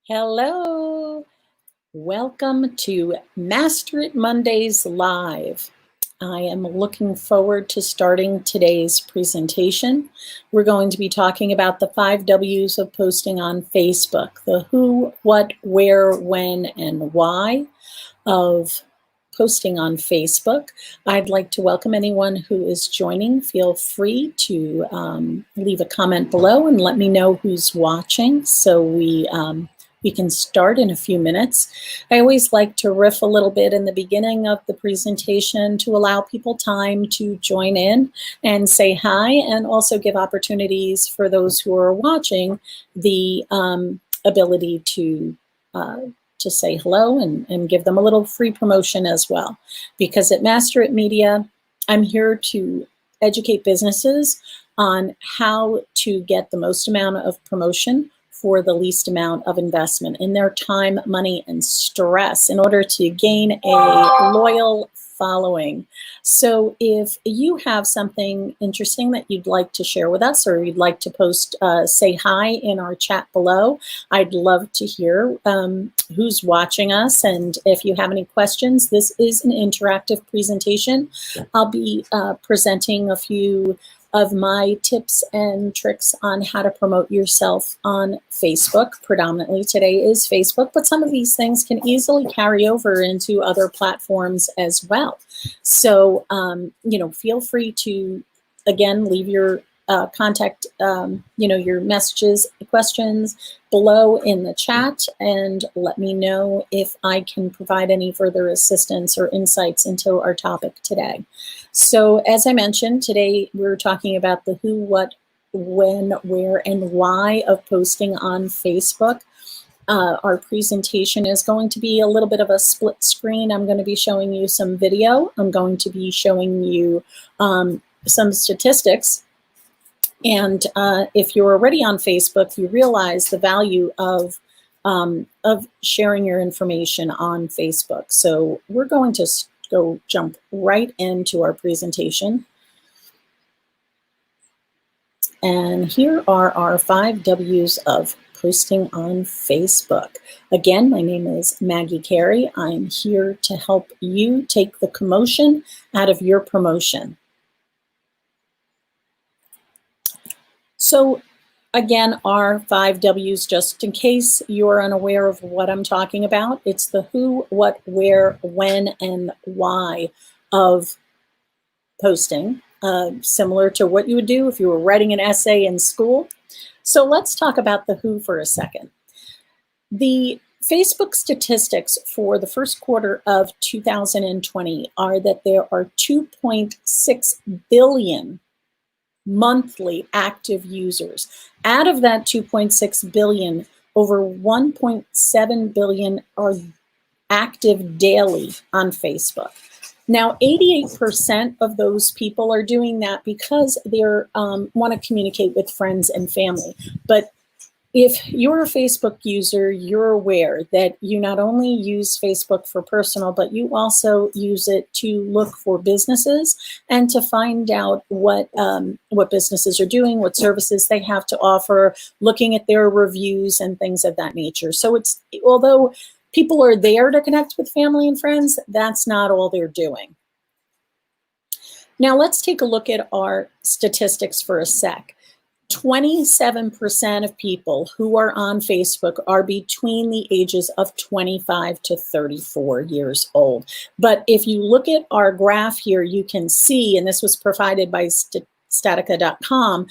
Hello, welcome to Master It Mondays Live. I am looking forward to starting today's presentation. We're going to be talking about the 5 W's of posting on Facebook, the who, what, where, when, and why of posting on Facebook. I'd like to welcome anyone who is joining. Feel free to leave a comment below and let me know who's watching so we can start in a few minutes. I always like to riff a little bit in the beginning of the presentation to allow people time to join in and say hi, and also give opportunities for those who are watching the ability to say hello and give them a little free promotion as well. Because at Master It Media, I'm here to educate businesses on how to get the most amount of promotion for the least amount of investment in their time, money, and stress in order to gain a loyal following. So if you have something interesting that you'd like to share with us, or you'd like to post, say hi in our chat below, I'd love to hear who's watching us. And if you have any questions, this is an interactive presentation. I'll be presenting a few of my tips and tricks on how to promote yourself on Facebook. Predominantly today is Facebook, but some of these things can easily carry over into other platforms as well. So, feel free to, again, leave your contact, your messages, questions below in the chat, and let me know if I can provide any further assistance or insights into our topic today. So as I mentioned, today we're talking about the who, what, when, where, and why of posting on Facebook. Our presentation is going to be a little bit of a split screen. I'm going to be showing you some video. I'm going to be showing you some statistics. And if you're already on Facebook, you realize the value of sharing your information on Facebook. So we're going to jump right into our presentation. And here are our 5 W's of posting on Facebook. Again, my name is Maggie Carey. I'm here to help you take the commotion out of your promotion. So again, our 5 W's, just in case you're unaware of what I'm talking about, it's the who, what, where, when, and why of posting, similar to what you would do if you were writing an essay in school. So let's talk about the who for a second. The Facebook statistics for the first quarter of 2020 are that there are 2.6 billion monthly active users. Out of that 2.6 billion, over 1.7 billion are active daily on Facebook. Now, 88% of those people are doing that because they want to communicate with friends and family. But if you're a Facebook user, you're aware that you not only use Facebook for personal, but you also use it to look for businesses and to find out what businesses are doing, what services they have to offer, looking at their reviews and things of that nature. So although people are there to connect with family and friends, that's not all they're doing. Now let's take a look at our statistics for a sec. 27% of people who are on Facebook are between the ages of 25 to 34 years old. But if you look at our graph here, you can see, and this was provided by Statica.com,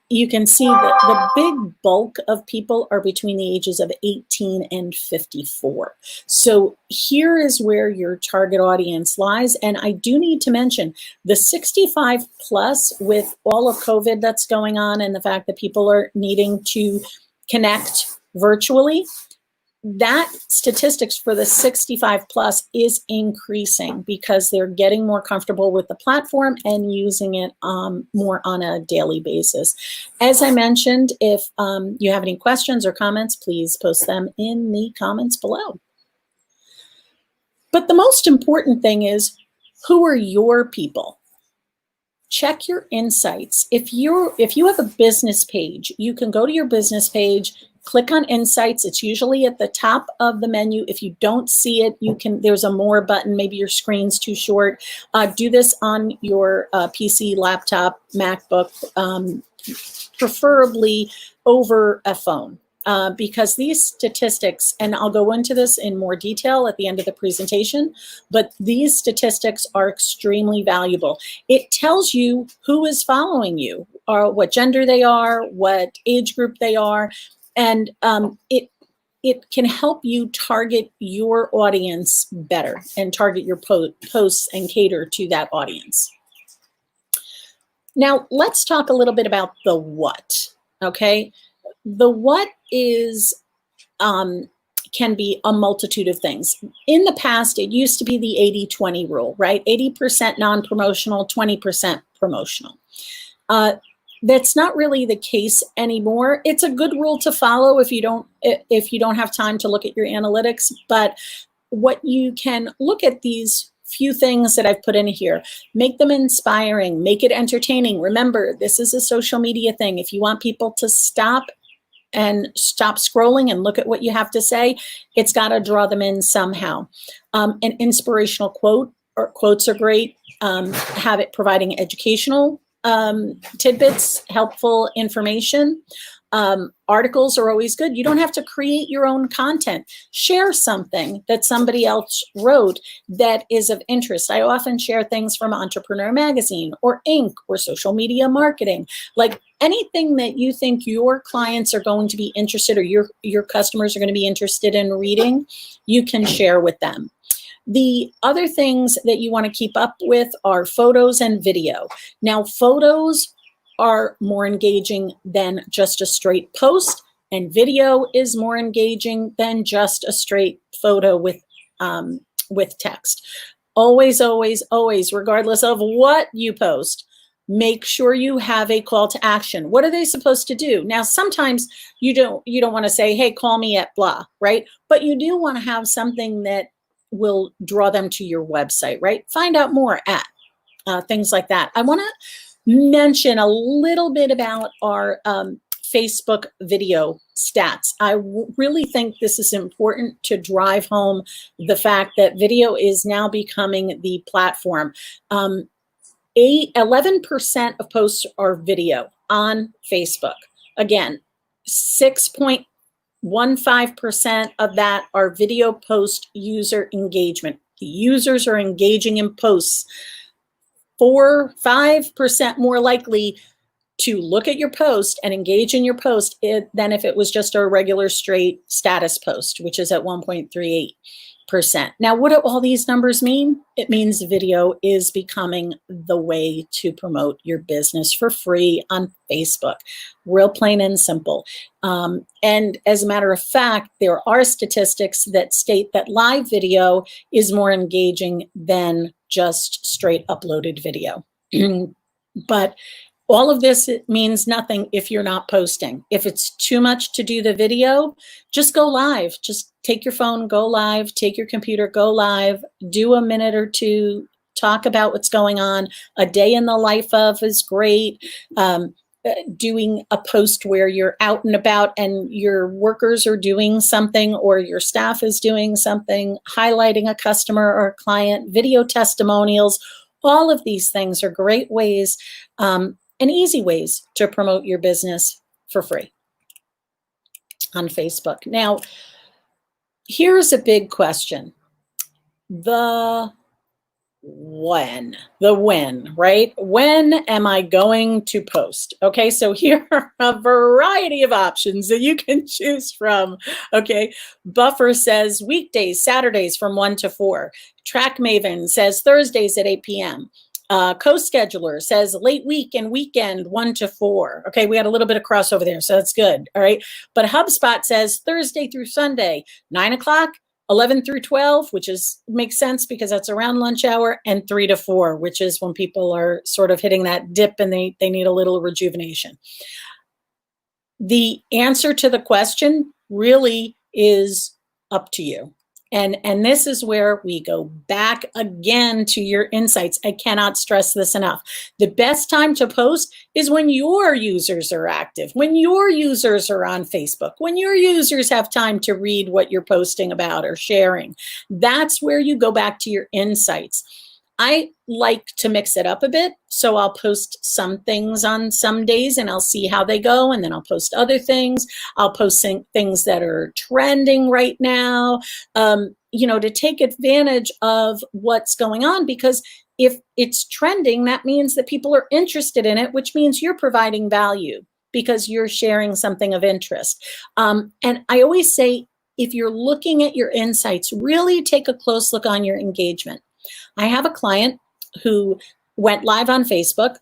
you can see that the big bulk of people are between the ages of 18 and 54. So here is where your target audience lies. And I do need to mention the 65 plus, with all of COVID that's going on and the fact that people are needing to connect virtually, that statistics for the 65 plus is increasing because they're getting more comfortable with the platform and using it more on a daily basis. As I mentioned, if you have any questions or comments, please post them in the comments below. But the most important thing is, who are your people? check your insights. If you have a business page, you can go to your business page, click on insights. It's usually at the top of the menu. If you don't see it, there's a more button. Maybe your screen's too short. Do this on your PC, laptop, MacBook, preferably over a phone. Because these statistics, and I'll go into this in more detail at the end of the presentation, but these statistics are extremely valuable. It tells you who is following you, or what gender they are, what age group they are, and it can help you target your audience better and target your posts and cater to that audience. Now, let's talk a little bit about the what, okay? The what is, can be a multitude of things. In the past, it used to be the 80-20 rule, right? 80% non-promotional, 20% promotional. That's not really the case anymore. It's a good rule to follow if you don't have time to look at your analytics, but what you can look at these few things that I've put in here, make them inspiring, make it entertaining. Remember, this is a social media thing. If you want people to stop scrolling and look at what you have to say, it's got to draw them in somehow. An inspirational quote or quotes are great. Have it providing educational tidbits, helpful information. Articles are always good. You don't have to create your own content. Share something that somebody else wrote that is of interest. I often share things from Entrepreneur Magazine or Inc. or Social Media Marketing. Like anything that you think your clients are going to be interested or your customers are going to be interested in reading, you can share with them. The other things that you want to keep up with are photos and video. Now, photos are more engaging than just a straight post, and video is more engaging than just a straight photo with text. Always, always, always, regardless of what you post, make sure you have a call to action. What are they supposed to do? Now, sometimes you don't want to say, hey, call me at blah, right? But you do want to have something that will draw them to your website, right? Find out more at things like that. I want to mention a little bit about our Facebook video stats. I really think this is important to drive home the fact that video is now becoming the platform. 11% of posts are video on Facebook. Again, 6.15% of that are video post user engagement. The users are engaging in posts 4-5% more likely to look at your post and engage in your post than if it was just a regular straight status post, which is at 1.38%. Now, what do all these numbers mean? It means video is becoming the way to promote your business for free on Facebook. Real plain and simple. And as a matter of fact, there are statistics that state that live video is more engaging than just straight uploaded video. But all of this means nothing if you're not posting. If it's too much to do the video, just go live. Just take your phone, go live, take your computer, go live, do a minute or two, talk about what's going on. A day in the life of is great. Doing a post where you're out and about and your workers are doing something or your staff is doing something, highlighting a customer or a client, video testimonials, all of these things are great ways and easy ways to promote your business for free on Facebook. Now, here's a big question. The when, right? When am I going to post? Okay, so here are a variety of options that you can choose from. Okay, Buffer says weekdays, Saturdays from 1 to 4. Track Maven says Thursdays at 8 p.m. Co-scheduler says late week and weekend 1 to 4. Okay, we had a little bit of crossover there, so that's good. All right, but HubSpot says Thursday through Sunday, 9 o'clock, 11 through 12, which makes sense because that's around lunch hour, and 3 to 4, which is when people are sort of hitting that dip and they need a little rejuvenation. The answer to the question really is up to you. And this is where we go back again to your insights. I cannot stress this enough. The best time to post is when your users are active, when your users are on Facebook, when your users have time to read what you're posting about or sharing. That's where you go back to your insights. I like to mix it up a bit. So I'll post some things on some days and I'll see how they go. And then I'll post other things. I'll post things that are trending right now, to take advantage of what's going on. Because if it's trending, that means that people are interested in it, which means you're providing value because you're sharing something of interest. And I always say, if you're looking at your insights, really take a close look on your engagement. I have a client who went live on Facebook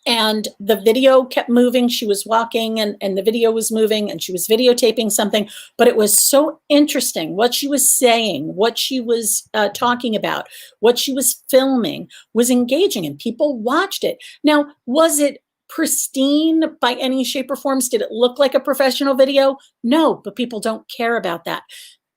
and the video kept moving. She was walking and the video was moving and she was videotaping something, but it was so interesting. What she was saying, what she was talking about, what she was filming was engaging and people watched it. Now, was it pristine by any shape or forms? Did it look like a professional video? No, but people don't care about that.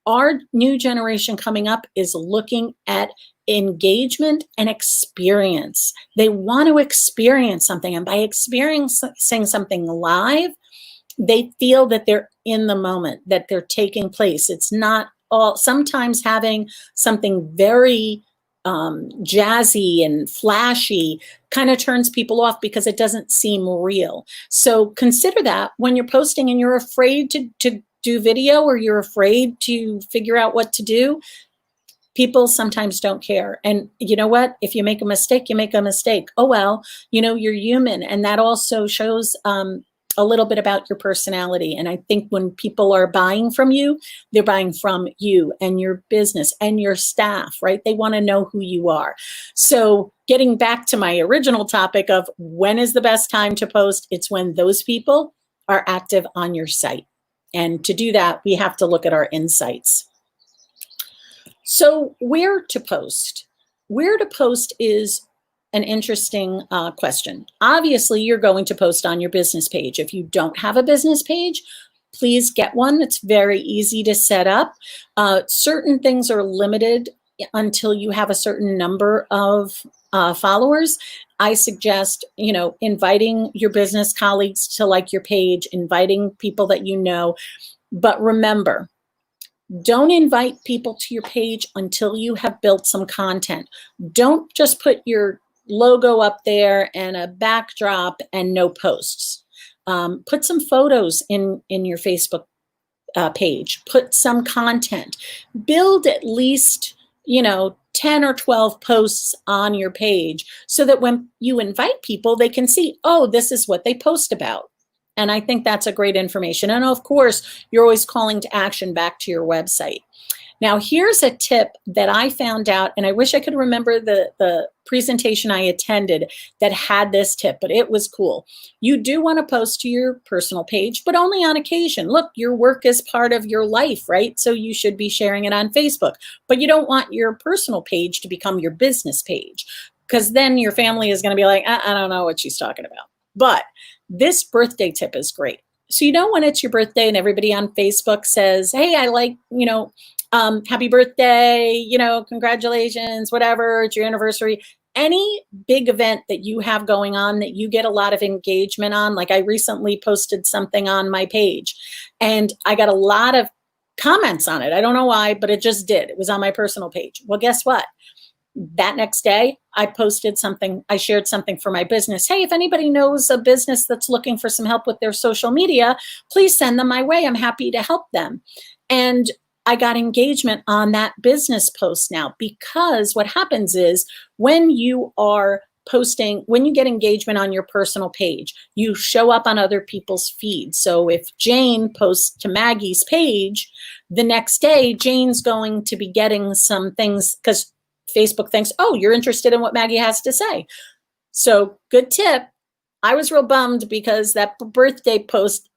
Our new generation coming up is looking at engagement and experience. They want to experience something. And by experiencing something live, they feel that they're in the moment, that they're taking place. It's not all, sometimes having something very jazzy and flashy kind of turns people off because it doesn't seem real. So consider that when you're posting and you're afraid to do video or you're afraid to figure out what to do. People sometimes don't care. And you know what? If you make a mistake, you make a mistake. Oh, well, you're human. And that also shows a little bit about your personality. And I think when people are buying from you, they're buying from you and your business and your staff, right? They want to know who you are. So getting back to my original topic of when is the best time to post, it's when those people are active on your site. And to do that, we have to look at our insights. So where to post? Where to post is an interesting question. Obviously, you're going to post on your business page. If you don't have a business page, please get one. It's very easy to set up. Certain things are limited until you have a certain number of followers. I suggest, inviting your business colleagues to like your page, inviting people that you know. But remember, don't invite people to your page until you have built some content. Don't just put your logo up there and a backdrop and no posts. Put some photos in your Facebook page. Put some content. Build at least, 10 or 12 posts on your page so that when you invite people, they can see, oh, this is what they post about. And I think that's a great information. And of course, you're always calling to action back to your website. Now, here's a tip that I found out, and I wish I could remember the presentation I attended that had this tip, but it was cool. You do want to post to your personal page, but only on occasion. Look, your work is part of your life, right? So you should be sharing it on Facebook, but you don't want your personal page to become your business page, because then your family is going to be like, I don't know what she's talking about. But this birthday tip is great. So when it's your birthday and everybody on Facebook says, hey, I like, happy birthday, congratulations, whatever, it's your anniversary. Any big event that you have going on that you get a lot of engagement on, like I recently posted something on my page and I got a lot of comments on it. I don't know why, but it just did. It was on my personal page. Well, guess what? That next day, I posted something, I shared something for my business. Hey, if anybody knows a business that's looking for some help with their social media, please send them my way. I'm happy to help them. And I got engagement on that business post now, because what happens is when you are posting, when you get engagement on your personal page, you show up on other people's feeds. So if Jane posts to Maggie's page, the next day, Jane's going to be getting some things because Facebook thinks, oh, you're interested in what Maggie has to say. So good tip. I was real bummed because that birthday post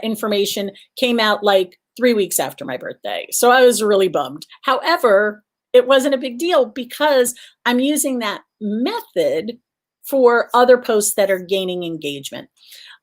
information came out like 3 weeks after my birthday. So I was really bummed. However, it wasn't a big deal because I'm using that method for other posts that are gaining engagement.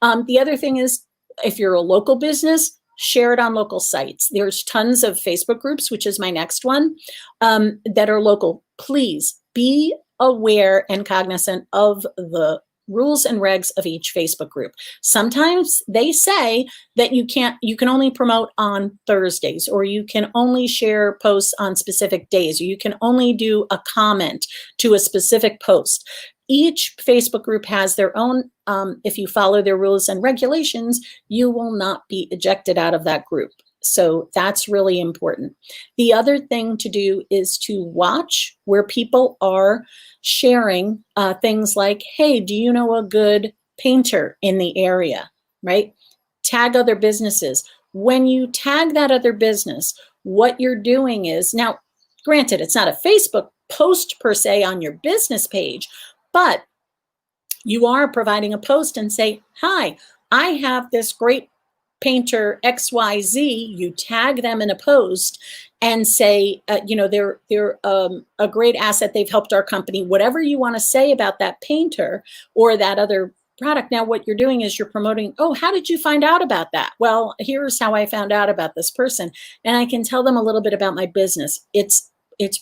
The other thing is, if you're a local business, share it on local sites. There's tons of Facebook groups, which is my next one, that are local. Please be aware and cognizant of the rules and regs of each Facebook group. Sometimes they say that you can only promote on Thursdays, or you can only share posts on specific days, or you can only do a comment to a specific post. Each Facebook group has their own, if you follow their rules and regulations, you will not be ejected out of that group. So that's really important. The other thing to do is to watch where people are sharing things like, hey, do you know a good painter in the area, right? Tag other businesses. When you tag that other business, what you're doing is, now, granted, it's not a Facebook post per se on your business page, but you are providing a post and say, hi, I have this great painter XYZ. You tag them in a post and say, they're a great asset. They've helped our company, whatever you want to say about that painter or that other product. Now, what you're doing is you're promoting, oh, how did you find out about that? Well, here's how I found out about this person. And I can tell them a little bit about my business. It's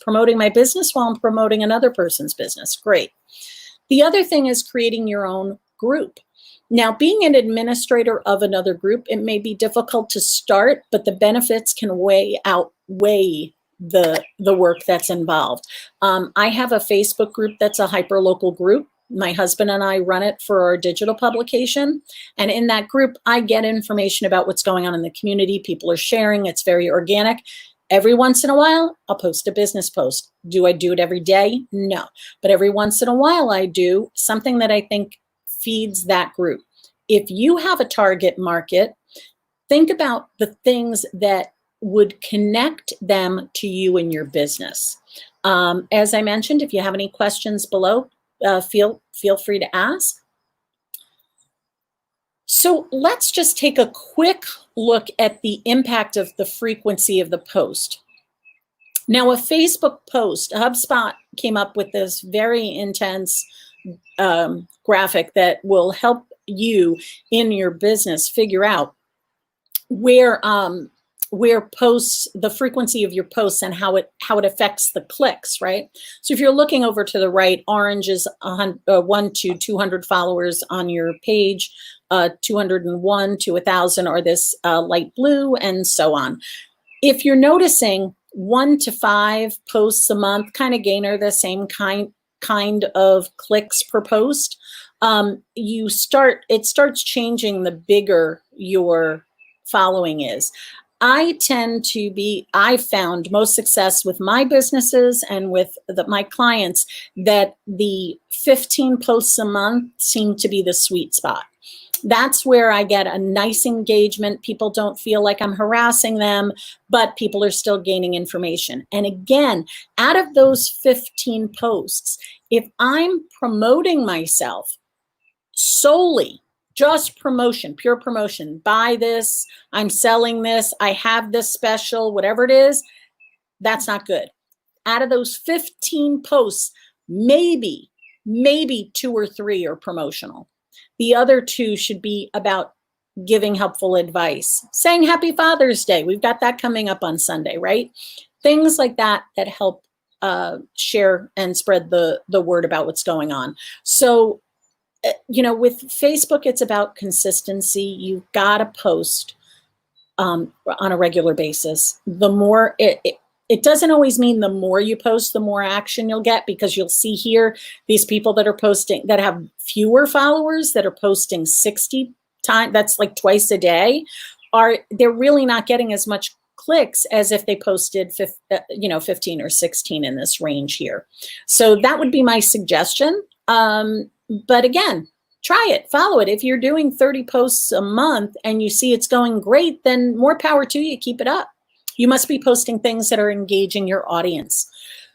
promoting my business while I'm promoting another person's business. Great. The other thing is creating your own group. Now, being an administrator of another group, it may be difficult to start, but the benefits can outweigh the work that's involved. I have a Facebook group that's a hyperlocal group. My husband and I run it for our digital publication. And in that group, I get information about what's going on in the community. People are sharing. It's very organic. Every once in a while, I'll post a business post. Do I do it every day? No. But every once in a while, I do something that I think feeds that group. If you have a target market, think about the things that would connect them to you and your business. As I mentioned, if you have any questions below, feel free to ask. So let's just take a quick look at the impact of the frequency of the post. Now, a Facebook post, HubSpot came up with this very intense graphic that will help you in your business figure out where posts, the frequency of your posts and how it affects the clicks, right? So if you're looking over to the right, orange is 1 to 200 followers on your page, 201 to 1,000 are this light blue, and so on. If you're noticing 1 to 5 posts a month kind of gainer the same kind of clicks per post, it starts changing the bigger your following is. I found most success with my businesses and with my clients that the 15 posts a month seem to be the sweet spot. That's where I get a nice engagement. People don't feel like I'm harassing them, but people are still gaining information. And again, out of those 15 posts, if I'm promoting myself solely, just promotion, pure promotion, buy this, I'm selling this, I have this special, whatever it is, that's not good. Out of those 15 posts, maybe 2 or 3 are promotional. The other 2 should be about giving helpful advice, saying Happy Father's Day. We've got that coming up on Sunday, right? Things like that help share and spread the word about what's going on. So, with Facebook, it's about consistency. You've got to post on a regular basis. The more it doesn't always mean the more you post, the more action you'll get, because you'll see here these people that are posting, that have fewer followers, that are posting 60 times, that's like twice a day, they're really not getting as much clicks as if they posted 15 or 16 in this range here. So that would be my suggestion. But again, try it, follow it. If you're doing 30 posts a month and you see it's going great, then more power to you, keep it up. You must be posting things that are engaging your audience.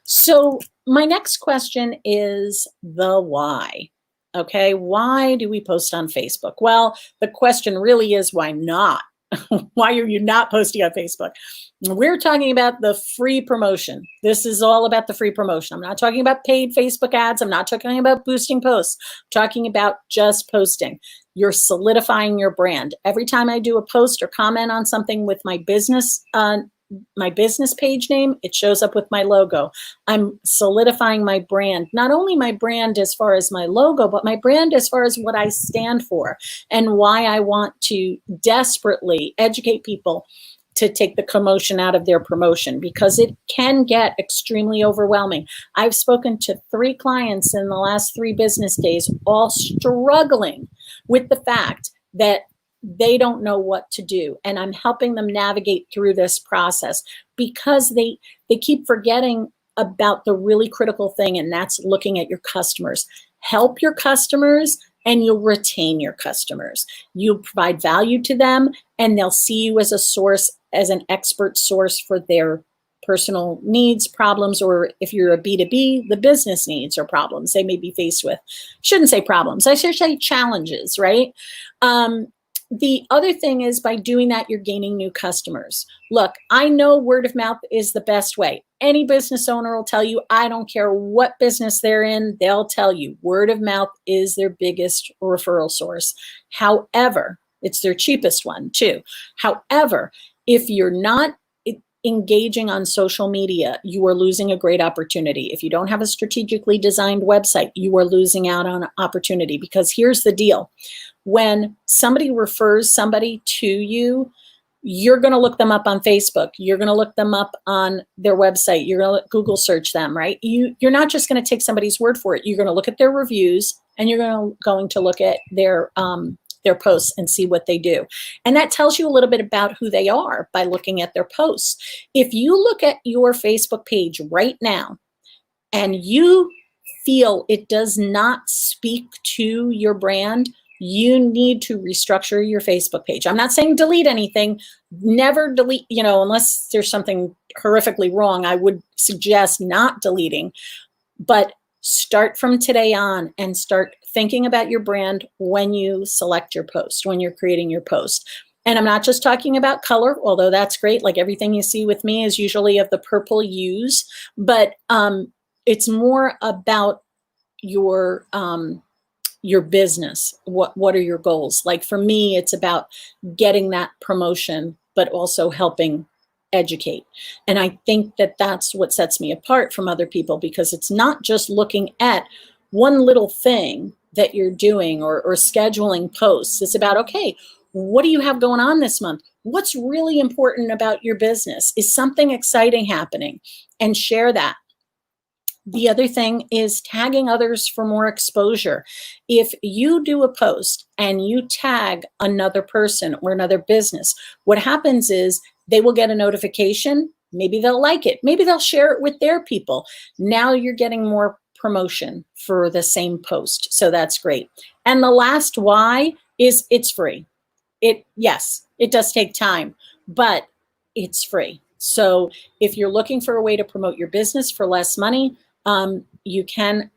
So my next question is the why. Okay, why do we post on Facebook? Well, the question really is why not? Why are you not posting on Facebook? We're talking about the free promotion. This is all about the free promotion. I'm not talking about paid Facebook ads. I'm not talking about boosting posts. I'm talking about just posting. You're solidifying your brand. Every time I do a post or comment on something with my business page name, it shows up with my logo. I'm solidifying my brand, not only my brand as far as my logo, but my brand as far as what I stand for and why I want to desperately educate people to take the commotion out of their promotion, because it can get extremely overwhelming. I've spoken to 3 clients in the last 3 business days, all struggling with the fact that they don't know what to do. And I'm helping them navigate through this process because they keep forgetting about the really critical thing, and that's looking at your customers. Help your customers and you'll retain your customers. You'll provide value to them and they'll see you as a source, as an expert source for their personal needs, problems, or if you're a B2B, the business needs or problems they may be faced with. Shouldn't say problems, I should say challenges, right? The other thing is, by doing that, you're gaining new customers. Look, I know word of mouth is the best way. Any business owner will tell you, I don't care what business they're in, they'll tell you word of mouth is their biggest referral source. However, it's their cheapest one too. However, if you're not engaging on social media, you are losing a great opportunity. If you don't have a strategically designed website, you are losing out on an opportunity, because here's the deal. When somebody refers somebody to you, you're going to look them up on Facebook. You're going to look them up on their website. You're going to Google search them, right? You're not just going to take somebody's word for it. You're going to look at their reviews and you're going to look at their posts and see what they do. And that tells you a little bit about who they are by looking at their posts. If you look at your Facebook page right now and you feel it does not speak to your brand, you need to restructure your Facebook page. I'm not saying delete anything. Never delete, unless there's something horrifically wrong, I would suggest not deleting. But start from today on and start thinking about your brand when you select your post, when you're creating your post. And I'm not just talking about color, although that's great. Like everything you see with me is usually of the purple hues, but it's more about your business. What are your goals? Like for me, it's about getting that promotion, but also helping educate. And I think that that's what sets me apart from other people, because it's not just looking at one little thing that you're doing or scheduling posts. It's about, okay, what do you have going on this month? What's really important about your business? Is something exciting happening? And share that. The other thing is tagging others for more exposure. If you do a post and you tag another person or another business, what happens is they will get a notification. Maybe they'll like it. Maybe they'll share it with their people. Now you're getting more promotion for the same post. So that's great. And the last why is it's free. Yes, it does take time, but it's free. So if you're looking for a way to promote your business for less money, you can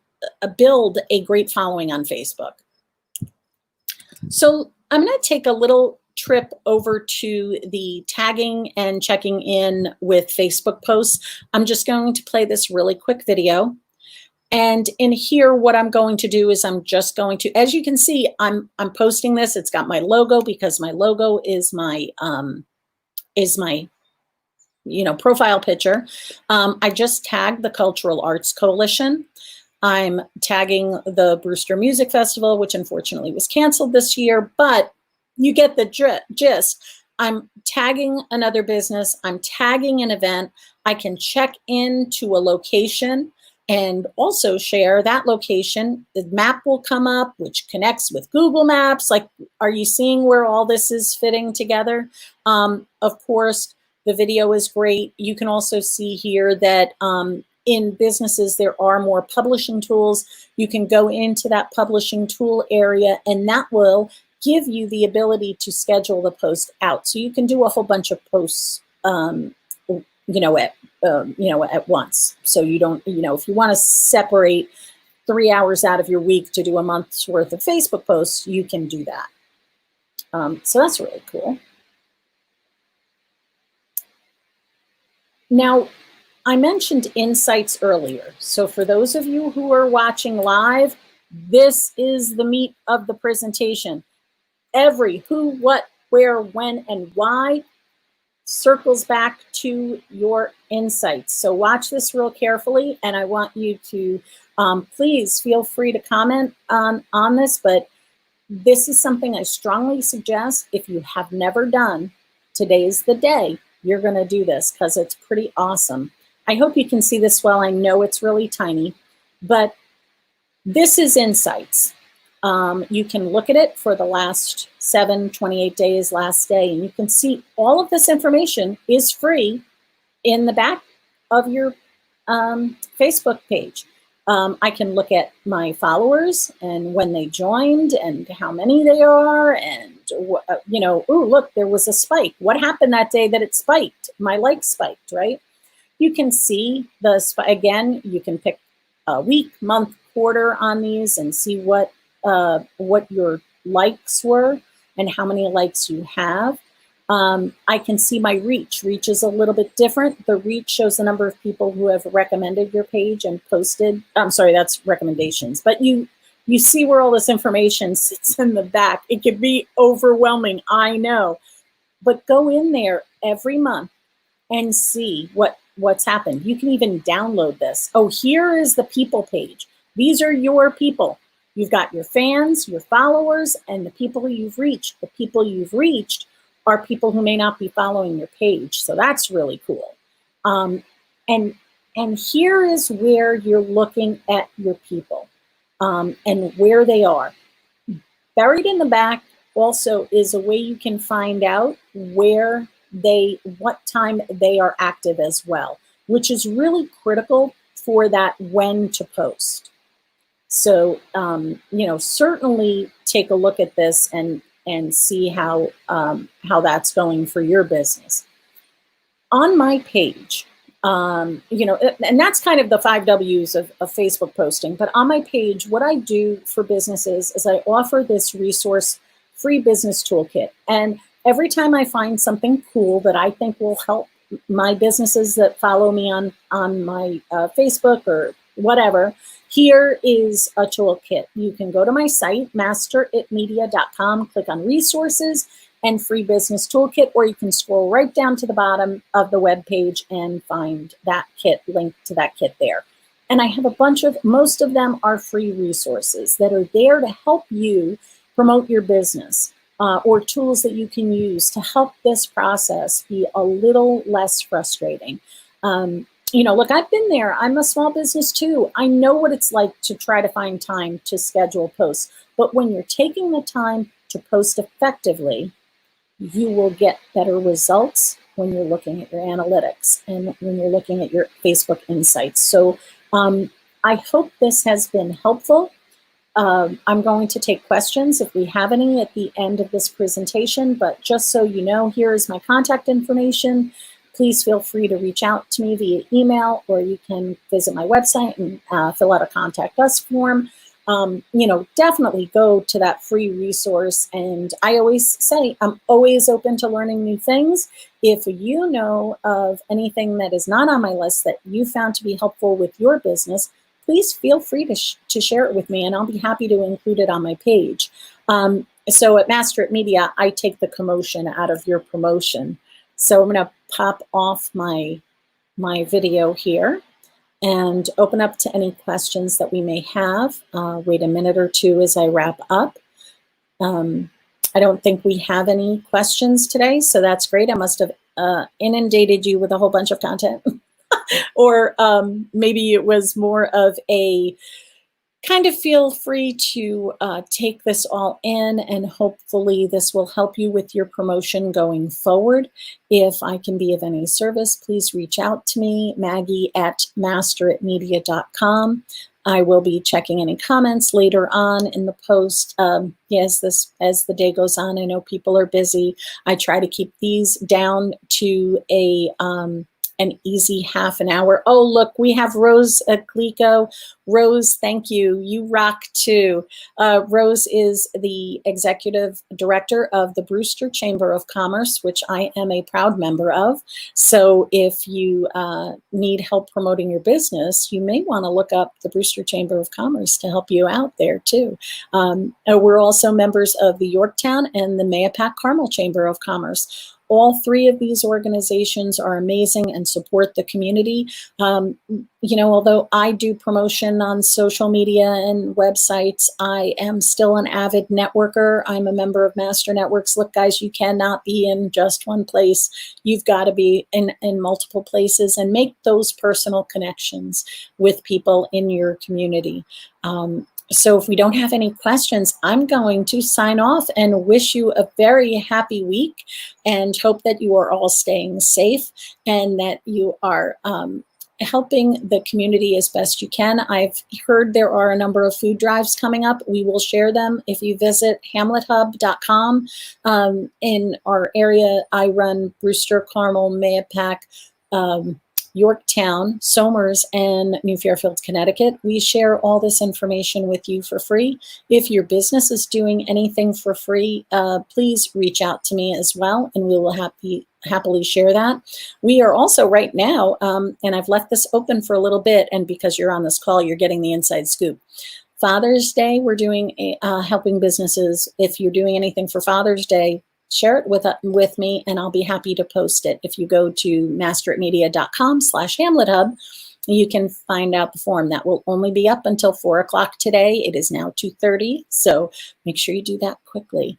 build a great following on Facebook. So I'm going to take a little trip over to the tagging and checking in with Facebook posts. I'm just going to play this really quick video. And in here, what I'm going to do is I'm just going to, as you can see, I'm posting this. It's got my logo because my logo is my profile picture. I just tagged the Cultural Arts Coalition. I'm tagging the Brewster Music Festival, which unfortunately was canceled this year, but you get the gist. I'm tagging another business. I'm tagging an event. I can check into a location and also share that location. The map will come up, which connects with Google Maps. Like, are you seeing where all this is fitting together? Of course, the video is great. You can also see here that in businesses, there are more publishing tools. You can go into that publishing tool area, and that will give you the ability to schedule the post out. So you can do a whole bunch of posts, at once. So you don't, if you want to separate 3 hours out of your week to do a month's worth of Facebook posts, you can do that. So that's really cool. Now, I mentioned insights earlier. So for those of you who are watching live, this is the meat of the presentation. Every who, what, where, when, and why circles back to your insights. So watch this real carefully, and I want you to please feel free to comment on this, but this is something I strongly suggest. If you have never done, today's the day you're going to do this, because it's pretty awesome. I hope you can see this well. I know it's really tiny, but this is insights. You can look at it for the last 28 days, last day, and you can see all of this information is free in the back of your Facebook page. I can look at my followers and when they joined and how many they are, and you know, ooh, look, there was a spike. What happened that day that it spiked? My likes spiked, right? You can see the again. You can pick a week, month, quarter on these and see what your likes were and how many likes you have. I can see my reach. Reach is a little bit different. The reach shows the number of people who have recommended your page and posted. I'm sorry, that's recommendations. But you see where all this information sits in the back. It can be overwhelming, I know. But go in there every month and see what's happened. You can even download this. Oh, here is the people page. These are your people. You've got your fans, your followers, and the people you've reached. The people you've reached are people who may not be following your page. So that's really cool. And here is where you're looking at your people and where they are. Buried in the back also is a way you can find out what time they are active as well, which is really critical for that when to post. So, you know, certainly take a look at this and see how that's going for your business. On my page, you know, and that's kind of the 5 W's of Facebook posting. But on my page, what I do for businesses is I offer this resource, free business toolkit. And every time I find something cool that I think will help my businesses that follow me on my Facebook or whatever, here is a toolkit. You can go to my site, masteritmedia.com, click on resources and free business toolkit, or you can scroll right down to the bottom of the web page and find that kit, link to that kit there. And I have a bunch of, most of them are free resources that are there to help you promote your business, or tools that you can use to help this process be a little less frustrating. You know, look, I've been there. I'm a small business too. I know what it's like to try to find time to schedule posts. But when you're taking the time to post effectively, you will get better results when you're looking at your analytics and when you're looking at your Facebook insights. So I hope this has been helpful. I'm going to take questions if we have any at the end of this presentation, but just so you know, here is my contact information. Please feel free to reach out to me via email, or you can visit my website and fill out a contact us form. You know, definitely go to that free resource. And I always say, I'm always open to learning new things. If you know of anything that is not on my list that you found to be helpful with your business, please feel free to share it with me, and I'll be happy to include it on my page. So at Master It Media, I take the commotion out of your promotion. So I'm going to pop off my video here and open up to any questions that we may have. Wait a minute or two as I wrap up. I don't think we have any questions today, so that's great. I must have inundated you with a whole bunch of content. Or maybe it was more of a kind of feel free to take this all in, and hopefully this will help you with your promotion going forward. If I can be of any service, please reach out to me, Maggie at masteritmedia.com. I will be checking any comments later on in the post. Yes, as the day goes on, I know people are busy. I try to keep these down to an an easy half an hour. Oh, look, we have Rose Glico. Rose, thank you. You rock too. Rose is the executive director of the Brewster Chamber of Commerce, which I am a proud member of. So if you need help promoting your business, you may want to look up the Brewster Chamber of Commerce to help you out there too. We're also members of the Yorktown and the Mayapack Carmel Chamber of Commerce. All three of these organizations are amazing and support the community. You know, although I do promotion on social media and websites, I am still an avid networker. I'm a member of Master Networks. Look, guys, you cannot be in just one place. You've got to be in multiple places and make those personal connections with people in your community. So if we don't have any questions, I'm going to sign off and wish you a very happy week and hope that you are all staying safe and that you are helping the community as best you can. I've heard there are a number of food drives coming up. We will share them if you visit hamlethub.com. In our area, I run Brewster, Carmel, Mayapack, Yorktown, Somers, and New Fairfield, Connecticut. We share all this information with you for free. If your business is doing anything for free, please reach out to me as well, and we will happily share that. We are also right now, and I've left this open for a little bit, and because you're on this call, you're getting the inside scoop. Father's Day, we're doing helping businesses. If you're doing anything for Father's Day, share it with me, and I'll be happy to post it. If you go to masteritmedia.com/HamletHub, you can find out the form. That will only be up until 4 o'clock today. It is now 2:30, so make sure you do that quickly.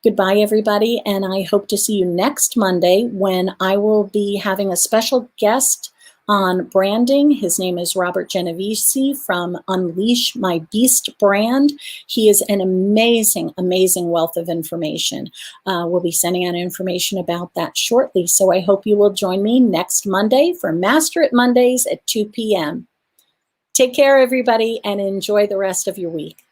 Goodbye, everybody, and I hope to see you next Monday when I will be having a special guest on branding. His name is Robert Genovese from Unleash My Beast brand. He is an amazing, amazing wealth of information. We'll be sending out information about that shortly. So I hope you will join me next Monday for Master It Mondays at 2 p.m. Take care, everybody, and enjoy the rest of your week.